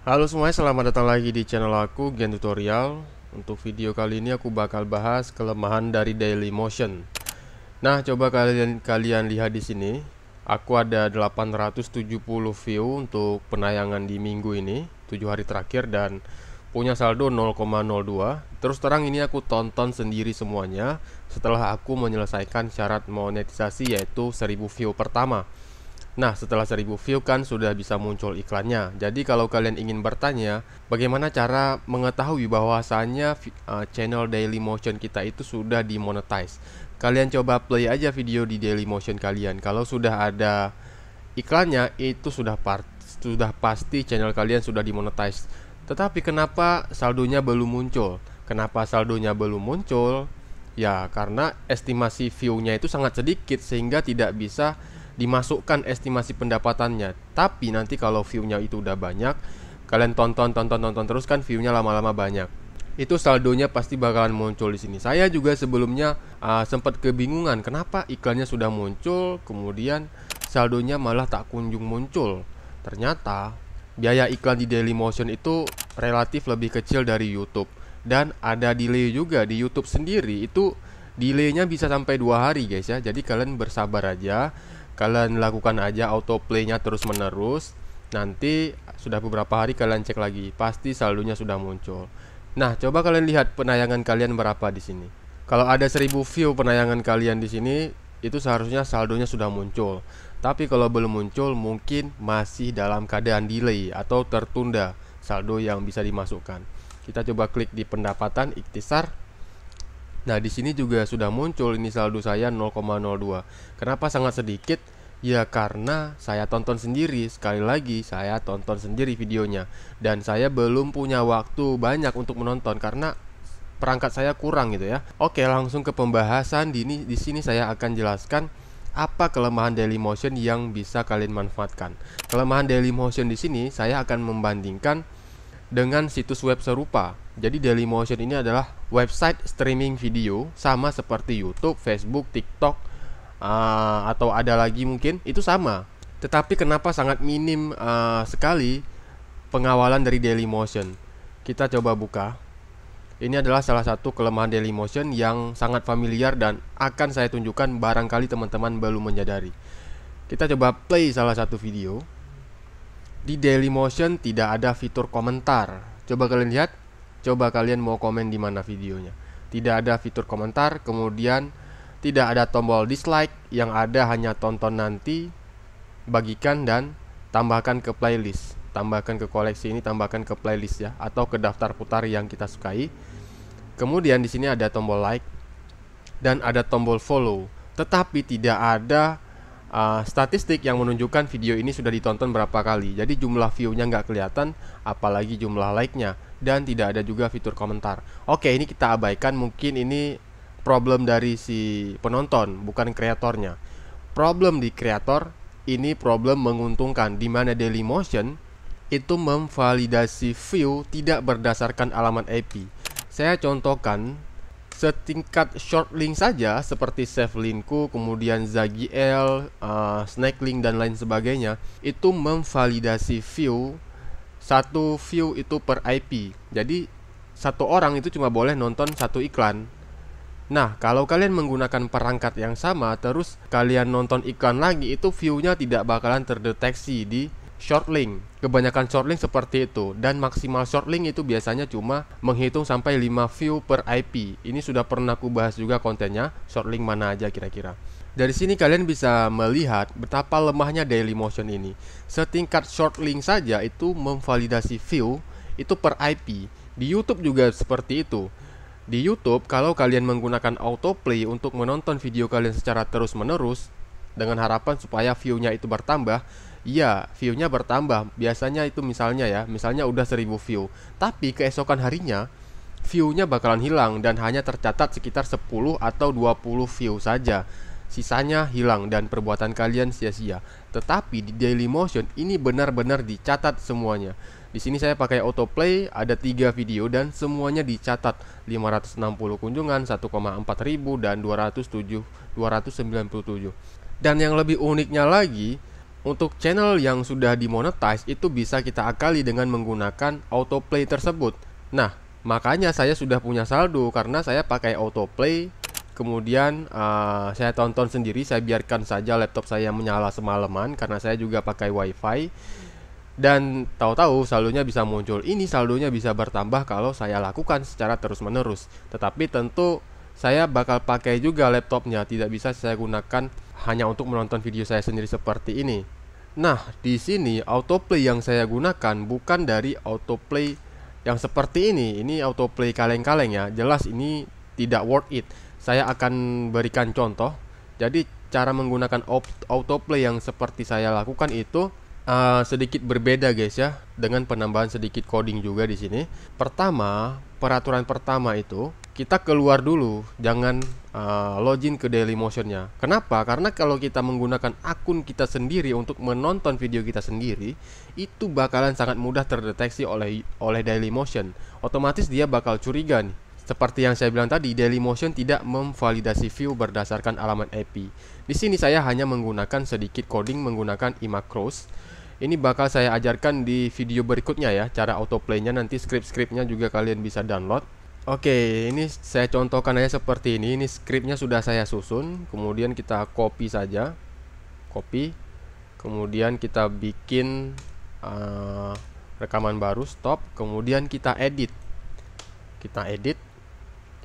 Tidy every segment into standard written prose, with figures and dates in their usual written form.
Halo semuanya, selamat datang lagi di channel aku, Gen Tutorial. Untuk video kali ini aku bakal bahas kelemahan dari Dailymotion. Nah, coba kalian lihat di sini. Aku ada 870 view untuk penayangan di minggu ini, 7 hari terakhir, dan punya saldo 0,02. Terus terang ini aku tonton sendiri semuanya setelah aku menyelesaikan syarat monetisasi, yaitu 1000 view pertama. Nah, setelah 1000 view kan sudah bisa muncul iklannya. Jadi kalau kalian ingin bertanya, bagaimana cara mengetahui bahwasannya channel Dailymotion kita itu sudah dimonetize? Kalian coba play aja video di Dailymotion kalian. Kalau sudah ada iklannya, itu sudah pasti channel kalian sudah dimonetize. Tetapi kenapa saldonya belum muncul? Kenapa saldonya belum muncul? Ya, karena estimasi view-nya itu sangat sedikit sehingga tidak bisa dimasukkan estimasi pendapatannya. Tapi nanti kalau view-nya itu udah banyak, kalian tonton terus kan view-nya lama-lama banyak. Itu saldonya pasti bakalan muncul di sini. Saya juga sebelumnya sempat kebingungan kenapa iklannya sudah muncul, kemudian saldonya malah tak kunjung muncul. Ternyata biaya iklan di Dailymotion itu relatif lebih kecil dari YouTube. Dan ada delay juga di YouTube sendiri. Itu delaynya bisa sampai 2 hari guys ya. Jadi kalian bersabar aja. Kalian lakukan aja autoplay-nya terus menerus. Nanti sudah beberapa hari kalian cek lagi, pasti saldonya sudah muncul. Nah, coba kalian lihat penayangan kalian berapa di sini. Kalau ada 1000 view penayangan kalian di sini, itu seharusnya saldonya sudah muncul. Tapi kalau belum muncul, mungkin masih dalam keadaan delay atau tertunda saldo yang bisa dimasukkan. Kita coba klik di pendapatan ikhtisar. Nah, di sini juga sudah muncul ini saldo saya 0,02. Kenapa sangat sedikit? Ya karena saya tonton sendiri. Sekali lagi saya tonton sendiri videonya dan saya belum punya waktu banyak untuk menonton karena perangkat saya kurang gitu ya. Oke, langsung ke pembahasan. Di sini saya akan jelaskan apa kelemahan Dailymotion yang bisa kalian manfaatkan. Kelemahan Dailymotion di sini saya akan membandingkan dengan situs web serupa. Jadi Dailymotion ini adalah website streaming video sama seperti YouTube, Facebook, TikTok, atau ada lagi mungkin itu sama. Tetapi kenapa sangat minim sekali pengawalan dari Dailymotion? Kita coba buka. Ini adalah salah satu kelemahan Dailymotion yang sangat familiar dan akan saya tunjukkan barangkali teman-teman belum menyadari. Kita coba play salah satu video. Di Dailymotion tidak ada fitur komentar. Coba kalian lihat. Coba kalian mau komen di mana videonya. Tidak ada fitur komentar, kemudian tidak ada tombol dislike, yang ada hanya tonton nanti, bagikan dan tambahkan ke playlist. Tambahkan ke koleksi ini, tambahkan ke playlist ya, atau ke daftar putar yang kita sukai. Kemudian di sini ada tombol like dan ada tombol follow. Tetapi tidak ada statistik yang menunjukkan video ini sudah ditonton berapa kali. Jadi jumlah view-nya nggak kelihatan, apalagi jumlah like-nya. Dan tidak ada juga fitur komentar. Oke, ini kita abaikan. Mungkin ini problem dari si penonton, bukan kreatornya. Problem di kreator, ini problem menguntungkan, di mana Dailymotion itu memvalidasi view tidak berdasarkan alamat IP. Saya contohkan setingkat short link saja seperti save linkku, kemudian Zagiel, snack link dan lain sebagainya, itu memvalidasi view. Satu view itu per IP. Jadi satu orang itu cuma boleh nonton satu iklan. Nah, kalau kalian menggunakan perangkat yang sama terus kalian nonton iklan lagi, itu view-nya tidak bakalan terdeteksi di short link. Kebanyakan short link seperti itu. Dan maksimal short link itu biasanya cuma menghitung sampai 5 view per IP. Ini sudah pernah aku bahas juga kontennya. Short link mana aja kira-kira. Dari sini kalian bisa melihat betapa lemahnya Dailymotion ini. Setingkat short link saja itu memvalidasi view itu per IP. Di YouTube juga seperti itu. Di YouTube kalau kalian menggunakan autoplay untuk menonton video kalian secara terus-menerus dengan harapan supaya view-nya itu bertambah, ya view-nya bertambah. Biasanya itu misalnya udah 1000 view. Tapi keesokan harinya view-nya bakalan hilang dan hanya tercatat sekitar 10 atau 20 view saja. Sisanya hilang dan perbuatan kalian sia-sia. Tetapi di Dailymotion ini benar-benar dicatat semuanya. Di sini saya pakai autoplay, ada 3 video dan semuanya dicatat. 560 kunjungan, 1,4 ribu dan 297. Dan yang lebih uniknya lagi, Untuk channel yang sudah dimonetize itu bisa kita akali dengan menggunakan autoplay tersebut. Nah, makanya saya sudah punya saldo karena saya pakai autoplay. Kemudian saya tonton sendiri, saya biarkan saja laptop saya menyala semalaman karena saya juga pakai wifi. Dan tahu-tahu saldonya bisa muncul. Ini saldonya bisa bertambah kalau saya lakukan secara terus-menerus. Tetapi tentu saya bakal pakai juga laptopnya, tidak bisa saya gunakan hanya untuk menonton video saya sendiri seperti ini. Nah, di sini autoplay yang saya gunakan bukan dari autoplay yang seperti ini. Ini autoplay kaleng-kaleng ya. Jelas ini tidak worth it. Saya akan berikan contoh. Jadi cara menggunakan autoplay yang seperti saya lakukan itu sedikit berbeda guys ya, dengan penambahan sedikit coding juga di sini. Pertama, peraturan pertama itu kita keluar dulu, jangan login ke Dailymotion-nya. Kenapa? Karena kalau kita menggunakan akun kita sendiri untuk menonton video kita sendiri, itu bakalan sangat mudah terdeteksi oleh Dailymotion. Otomatis dia bakal curiga nih. Seperti yang saya bilang tadi, Dailymotion tidak memvalidasi view berdasarkan alamat IP. Di sini saya hanya menggunakan sedikit coding menggunakan iMacros. Ini bakal saya ajarkan di video berikutnya ya, cara autoplaynya. Nanti script-scriptnya juga kalian bisa download. Oke, ini saya contohkan aja seperti ini. Ini scriptnya sudah saya susun. Kemudian kita copy saja, copy. Kemudian kita bikin rekaman baru, stop. Kemudian kita edit.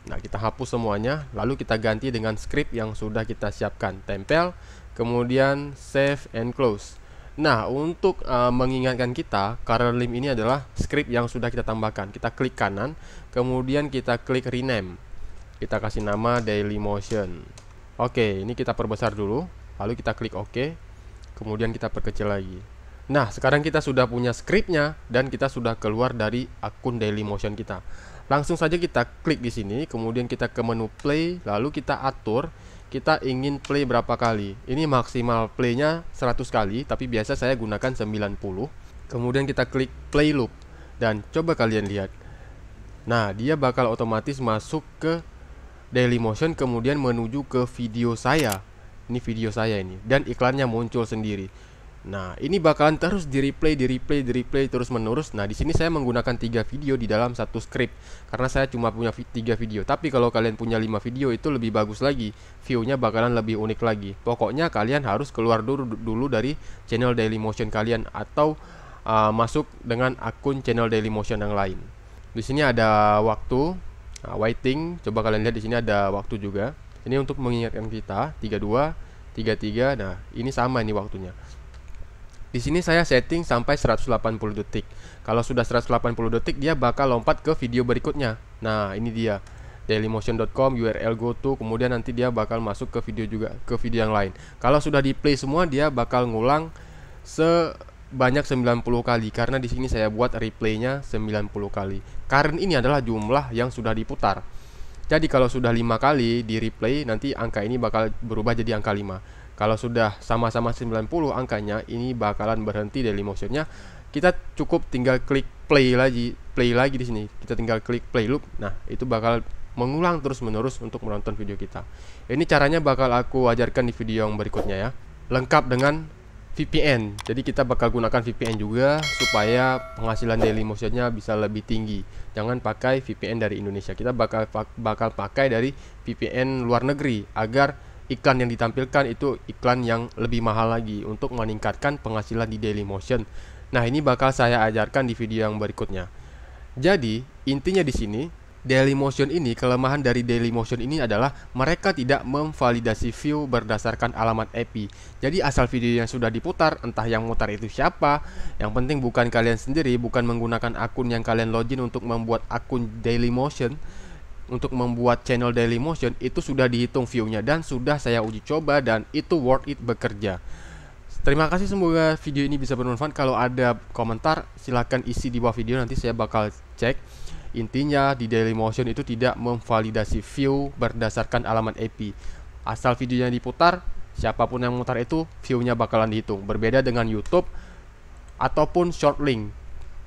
Nah, kita hapus semuanya, lalu kita ganti dengan script yang sudah kita siapkan. Tempel, kemudian save and close. Nah, untuk mengingatkan kita, Kernel ini adalah script yang sudah kita tambahkan. Kita klik kanan, kemudian kita klik rename. Kita kasih nama Dailymotion. Oke, ini kita perbesar dulu, lalu kita klik OK. Kemudian kita perkecil lagi. Nah, sekarang kita sudah punya scriptnya dan kita sudah keluar dari akun Dailymotion kita. Langsung saja kita klik di sini, kemudian kita ke menu play, lalu kita atur kita ingin play berapa kali. Ini maksimal playnya 100 kali, tapi biasa saya gunakan 90. Kemudian kita klik play loop dan coba kalian lihat. Nah, dia bakal otomatis masuk ke Dailymotion, kemudian menuju ke video saya. Ini video saya ini, dan iklannya muncul sendiri. Nah, ini bakalan terus di replay terus menerus. Nah, di sini saya menggunakan 3 video di dalam satu script karena saya cuma punya 3 video. Tapi kalau kalian punya 5 video itu lebih bagus lagi. View-nya bakalan lebih unik lagi. Pokoknya kalian harus keluar dulu dari channel Dailymotion kalian atau masuk dengan akun channel Dailymotion yang lain. Di sini ada waktu, waiting. Coba kalian lihat di sini ada waktu juga. Ini untuk mengingatkan kita 32, 33. Nah, ini sama ini waktunya. Di sini saya setting sampai 180 detik. Kalau sudah 180 detik dia bakal lompat ke video berikutnya. Nah, ini dia. Dailymotion.com, URL goto, kemudian nanti dia bakal masuk ke video juga, ke video yang lain. Kalau sudah di play semua dia bakal ngulang sebanyak 90 kali karena di sini saya buat replaynya 90 kali. Karena ini adalah jumlah yang sudah diputar. Jadi kalau sudah 5 kali di replay nanti angka ini bakal berubah jadi angka 5. Kalau sudah sama-sama 90 angkanya, ini bakalan berhenti Dailymotion-nya. Kita cukup tinggal klik play lagi di sini. Kita tinggal klik play loop. Nah, itu bakal mengulang terus-menerus untuk menonton video kita. Ini caranya bakal aku ajarkan di video yang berikutnya ya. Lengkap dengan VPN. Jadi kita bakal gunakan VPN juga supaya penghasilan Dailymotion-nya bisa lebih tinggi. Jangan pakai VPN dari Indonesia. Kita bakal pakai dari VPN luar negeri agar iklan yang ditampilkan itu iklan yang lebih mahal lagi untuk meningkatkan penghasilan di Dailymotion. Nah, ini bakal saya ajarkan di video yang berikutnya. Jadi, intinya di sini, Dailymotion ini, kelemahan dari Dailymotion ini adalah mereka tidak memvalidasi view berdasarkan alamat IP. Jadi, asal video yang sudah diputar, entah yang mutar itu siapa, yang penting bukan kalian sendiri, bukan menggunakan akun yang kalian login untuk membuat akun Dailymotion, untuk membuat channel Dailymotion, itu sudah dihitung view-nya dan sudah saya uji coba dan itu worth it bekerja. Terima kasih, semoga video ini bisa bermanfaat. Kalau ada komentar silahkan isi di bawah video, nanti saya bakal cek. Intinya di Dailymotion itu tidak memvalidasi view berdasarkan alamat IP. Asal videonya diputar, siapapun yang mutar itu view-nya bakalan dihitung. Berbeda dengan YouTube ataupun short link.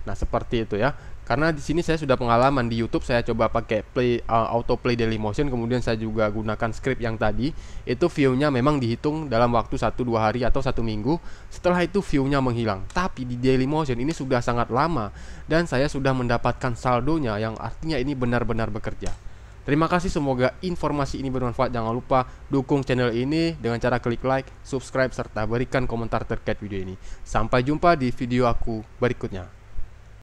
Nah, seperti itu ya. Karena di sini saya sudah pengalaman di YouTube, saya coba pakai autoplay Dailymotion, kemudian saya juga gunakan script yang tadi. Itu view-nya memang dihitung dalam waktu 1-2 hari atau 1 minggu. Setelah itu view-nya menghilang. Tapi di Dailymotion ini sudah sangat lama dan saya sudah mendapatkan saldonya, yang artinya ini benar-benar bekerja. Terima kasih, semoga informasi ini bermanfaat. Jangan lupa dukung channel ini dengan cara klik like, subscribe, serta berikan komentar terkait video ini. Sampai jumpa di video aku berikutnya.